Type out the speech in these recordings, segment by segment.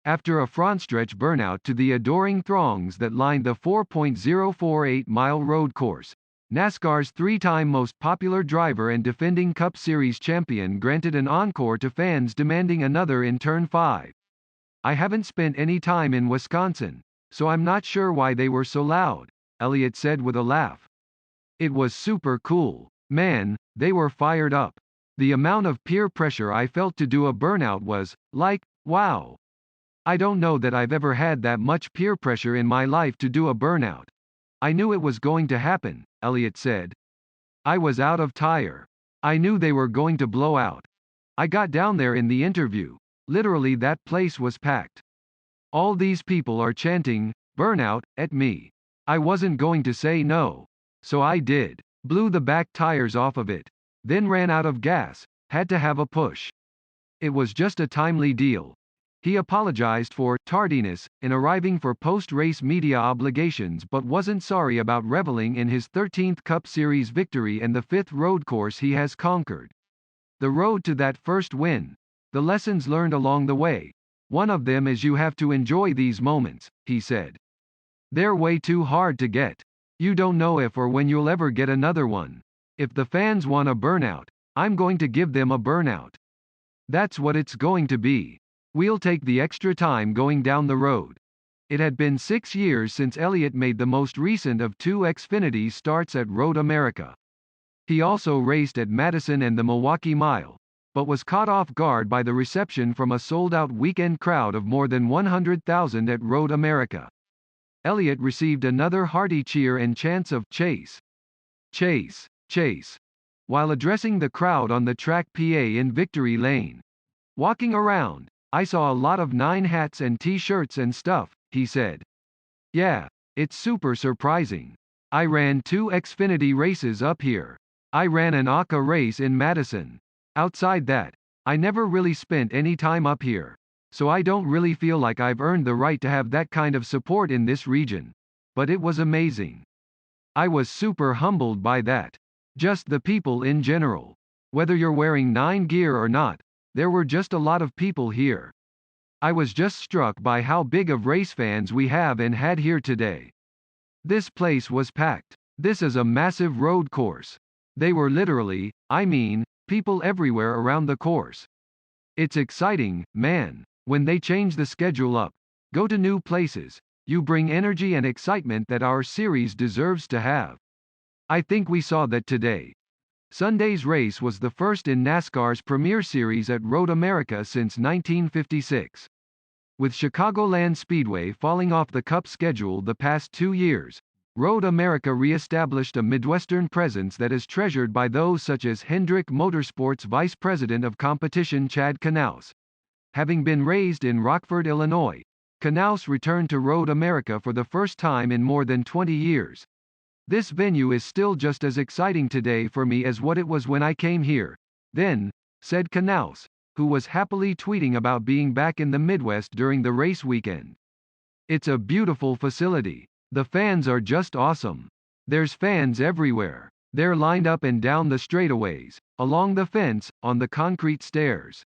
after a frontstretch burnout to the adoring throngs that lined the 4.048-mile road course. NASCAR's three-time most popular driver and defending Cup Series champion granted an encore to fans demanding another in Turn 5. "I haven't spent any time in Wisconsin, so I'm not sure why they were so loud," Elliott said with a laugh. "It was super cool. Man, they were fired up. The amount of peer pressure I felt to do a burnout was, like, wow. I don't know that I've ever had that much peer pressure in my life to do a burnout. I knew it was going to happen," Elliott said. "I was out of tire. I knew they were going to blow out. I got down there in the interview. Literally that place was packed. All these people are chanting, 'Burnout,' at me. I wasn't going to say no. So I did. Blew the back tires off of it. Then ran out of gas. Had to have a push. It was just a timely deal." He apologized for tardiness in arriving for post-race media obligations but wasn't sorry about reveling in his 13th Cup Series victory and the 5th road course he has conquered. "The road to that first win. The lessons learned along the way. One of them is you have to enjoy these moments," he said. "They're way too hard to get. You don't know if or when you'll ever get another one. If the fans want a burnout, I'm going to give them a burnout. That's what it's going to be. We'll take the extra time going down the road." It had been 6 years since Elliott made the most recent of two Xfinity starts at Road America. He also raced at Madison and the Milwaukee Mile, but was caught off guard by the reception from a sold-out weekend crowd of more than 100,000 at Road America. Elliott received another hearty cheer and chants of "Chase! Chase! Chase!" while addressing the crowd on the track PA in Victory Lane. "Walking around, I saw a lot of 9 hats and t-shirts and stuff," he said. "Yeah, it's super surprising. I ran 2 Xfinity races up here. I ran an ACA race in Madison. Outside that, I never really spent any time up here, so I don't really feel like I've earned the right to have that kind of support in this region. But it was amazing. I was super humbled by that. Just the people in general. Whether you're wearing 9 gear or not, there were just a lot of people here. I was just struck by how big of race fans we have and had here today. This place was packed. This is a massive road course. They were literally, people everywhere around the course. It's exciting, man. When they change the schedule up, go to new places, you bring energy and excitement that our series deserves to have. I think we saw that today. Sunday's race was the first in NASCAR's Premier Series at Road America since 1956. With Chicagoland Speedway falling off the Cup schedule the past 2 years, Road America re-established a Midwestern presence that is treasured by those such as Hendrick Motorsports Vice President of Competition Chad Knaus. Having been raised in Rockford, Illinois, Knaus returned to Road America for the first time in more than 20 years. "This venue is still just as exciting today for me as what it was when I came here then," said Knaus, who was happily tweeting about being back in the Midwest during the race weekend. "It's a beautiful facility. The fans are just awesome. There's fans everywhere. They're lined up and down the straightaways, along the fence, on the concrete stairs.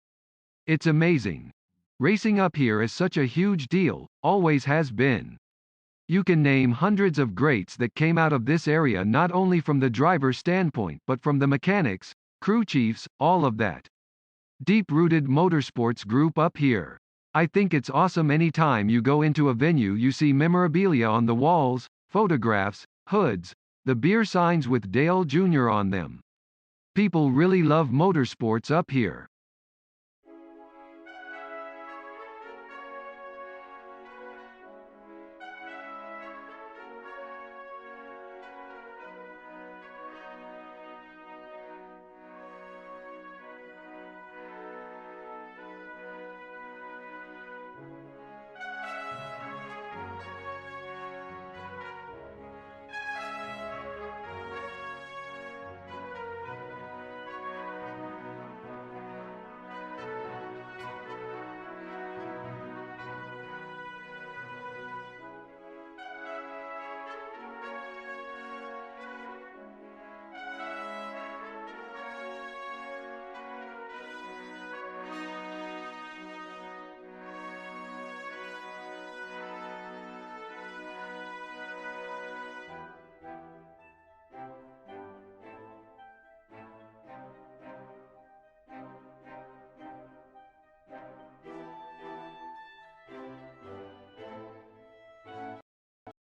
It's amazing. Racing up here is such a huge deal, always has been. You can name hundreds of greats that came out of this area not only from the driver's standpoint but from the mechanics, crew chiefs, all of that. Deep-rooted motorsports group up here. I think it's awesome anytime you go into a venue you see memorabilia on the walls, photographs, hoods, the beer signs with Dale Jr. on them. People really love motorsports up here."